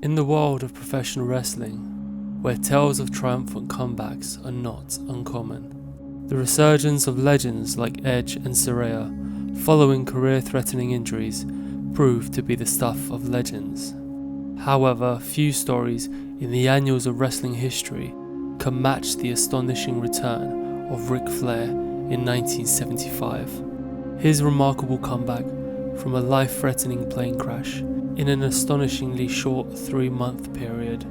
In the world of professional wrestling, where tales of triumphant comebacks are not uncommon, the resurgence of legends like Edge and Saraya following career-threatening injuries proved to be the stuff of legends. However, few stories in the annals of wrestling history can match the astonishing return of Ric Flair in 1975. His remarkable comeback from a life-threatening plane crash in an astonishingly short 3-month period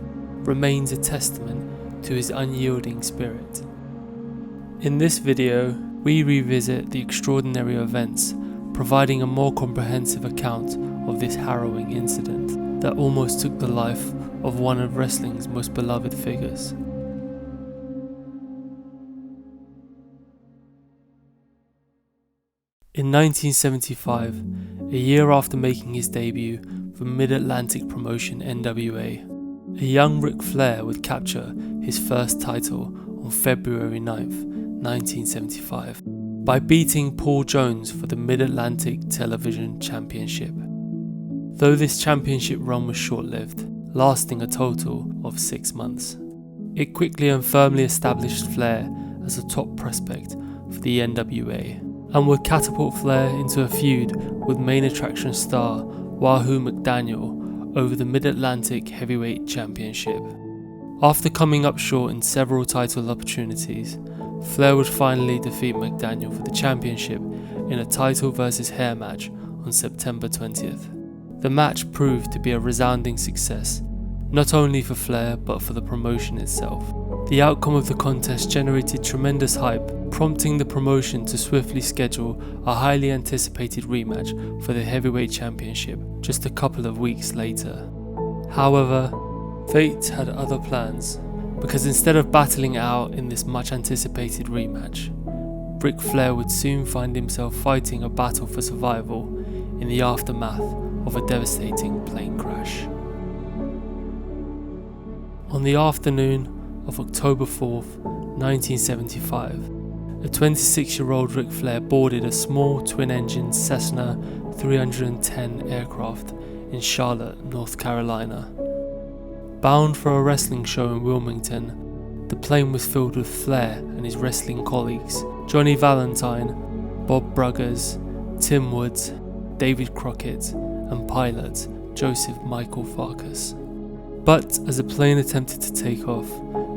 remains a testament to his unyielding spirit. In this video, we revisit the extraordinary events, providing a more comprehensive account of this harrowing incident that almost took the life of one of wrestling's most beloved figures. In 1975, a year after making his debut for Mid-Atlantic promotion NWA, a young Ric Flair would capture his first title on February 9th, 1975, by beating Paul Jones for the Mid-Atlantic Television Championship. Though this championship run was short-lived, lasting a total of 6 months, it quickly and firmly established Flair as a top prospect for the NWA, and would catapult Flair into a feud with main attraction star Wahoo McDaniel over the Mid-Atlantic Heavyweight Championship. After coming up short in several title opportunities, Flair would finally defeat McDaniel for the championship in a title versus hair match on September 20th. The match proved to be a resounding success, not only for Flair but for the promotion itself. The outcome of the contest generated tremendous hype, prompting the promotion to swiftly schedule a highly anticipated rematch for the Heavyweight Championship just a couple of weeks later. However, fate had other plans, because instead of battling it out in this much anticipated rematch, Ric Flair would soon find himself fighting a battle for survival in the aftermath of a devastating plane crash. On the afternoon of October 4th, 1975, a 26-year-old Ric Flair boarded a small twin-engine Cessna 310 aircraft in Charlotte, North Carolina. Bound for a wrestling show in Wilmington, the plane was filled with Flair and his wrestling colleagues, Johnny Valentine, Bob Bruggers, Tim Woods, David Crockett, and pilot Joseph Michael Farkas. But as the plane attempted to take off,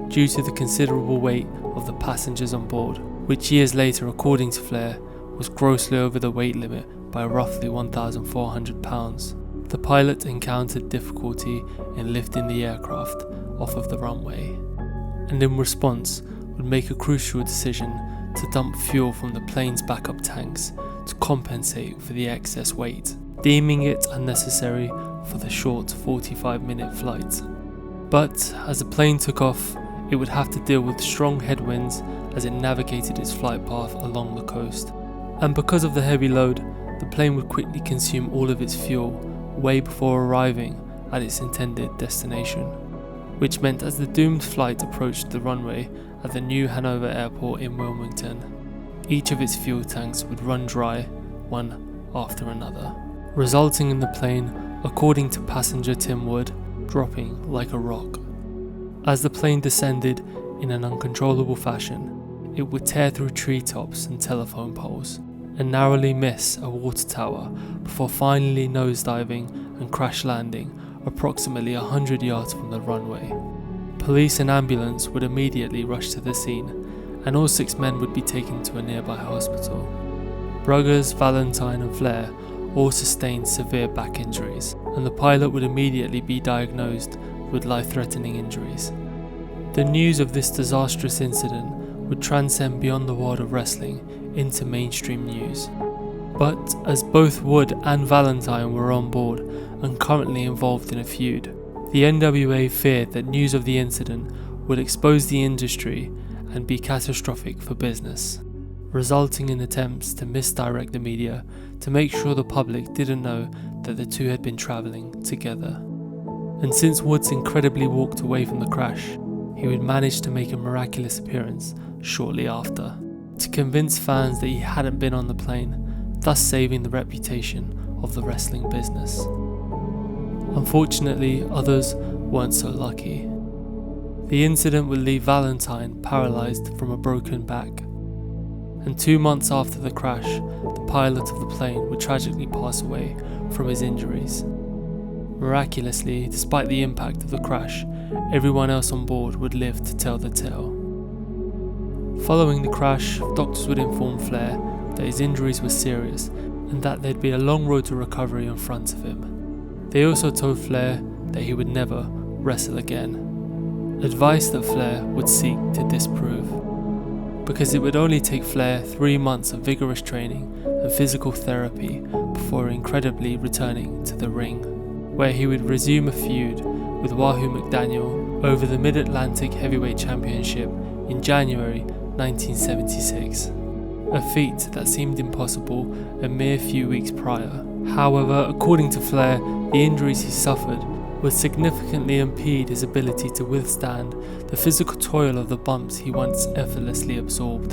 due to the considerable weight of the passengers on board, which years later, according to Flair, was grossly over the weight limit by roughly 1,400 pounds, the pilot encountered difficulty in lifting the aircraft off of the runway, and in response would make a crucial decision to dump fuel from the plane's backup tanks to compensate for the excess weight, deeming it unnecessary for the short 45-minute flight. But as the plane took off, it would have to deal with strong headwinds as it navigated its flight path along the coast. And because of the heavy load, the plane would quickly consume all of its fuel way before arriving at its intended destination, which meant as the doomed flight approached the runway at the New Hanover Airport in Wilmington, each of its fuel tanks would run dry, one after another, resulting in the plane, according to passenger Tim Wood, dropping like a rock. As the plane descended in an uncontrollable fashion, it would tear through treetops and telephone poles, and narrowly miss a water tower before finally nosediving and crash landing approximately 100 yards from the runway. Police and ambulance would immediately rush to the scene, and all 6 men would be taken to a nearby hospital. Bruggers, Valentine and Flair all sustained severe back injuries, and the pilot would immediately be diagnosed with life-threatening injuries. The news of this disastrous incident would transcend beyond the world of wrestling into mainstream news. But as both Wood and Valentine were on board and currently involved in a feud, the NWA feared that news of the incident would expose the industry and be catastrophic for business, resulting in attempts to misdirect the media to make sure the public didn't know that the two had been travelling together. And since Woods incredibly walked away from the crash, he would manage to make a miraculous appearance shortly after, to convince fans that he hadn't been on the plane, thus saving the reputation of the wrestling business. Unfortunately, others weren't so lucky. The incident would leave Valentine paralysed from a broken back, and 2 months after the crash, the pilot of the plane would tragically pass away from his injuries. Miraculously, despite the impact of the crash, everyone else on board would live to tell the tale. Following the crash, doctors would inform Flair that his injuries were serious and that there'd be a long road to recovery in front of him. They also told Flair that he would never wrestle again, advice that Flair would seek to disprove, because it would only take Flair 3 months of vigorous training and physical therapy before incredibly returning to the ring, where he would resume a feud with Wahoo McDaniel over the Mid-Atlantic Heavyweight Championship in January 1976, a feat that seemed impossible a mere few weeks prior. However, according to Flair, the injuries he suffered would significantly impede his ability to withstand the physical toil of the bumps he once effortlessly absorbed.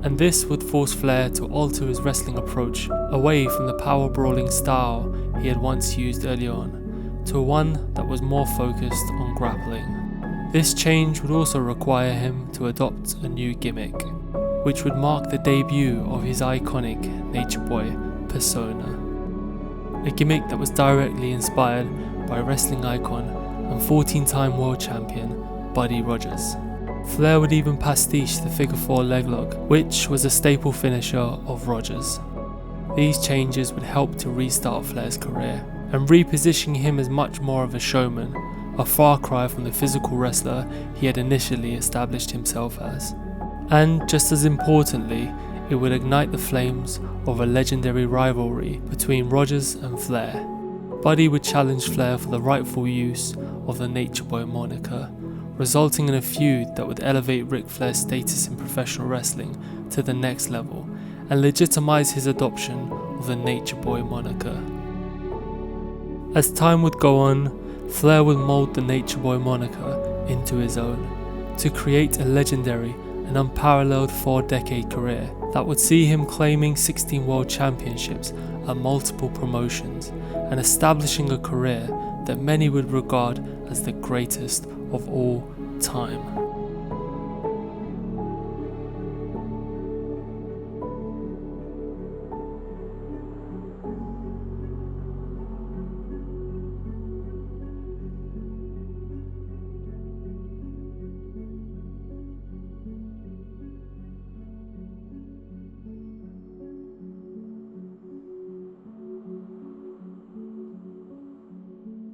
And this would force Flair to alter his wrestling approach away from the power-brawling style he had once used early on, to one that was more focused on grappling. This change would also require him to adopt a new gimmick, which would mark the debut of his iconic Nature Boy persona. A gimmick that was directly inspired by wrestling icon and 14-time world champion Buddy Rogers. Flair would even pastiche the figure 4 leg lock, which was a staple finisher of Rogers. These changes would help to restart Flair's career and reposition him as much more of a showman, a far cry from the physical wrestler he had initially established himself as. And just as importantly, it would ignite the flames of a legendary rivalry between Rogers and Flair. Buddy would challenge Flair for the rightful use of the Nature Boy moniker, resulting in a feud that would elevate Ric Flair's status in professional wrestling to the next level and legitimize his adoption of the Nature Boy moniker. As time would go on, Flair would mold the Nature Boy moniker into his own, to create a legendary and unparalleled 4-decade career that would see him claiming 16 world championships at multiple promotions and establishing a career that many would regard as the greatest of all time.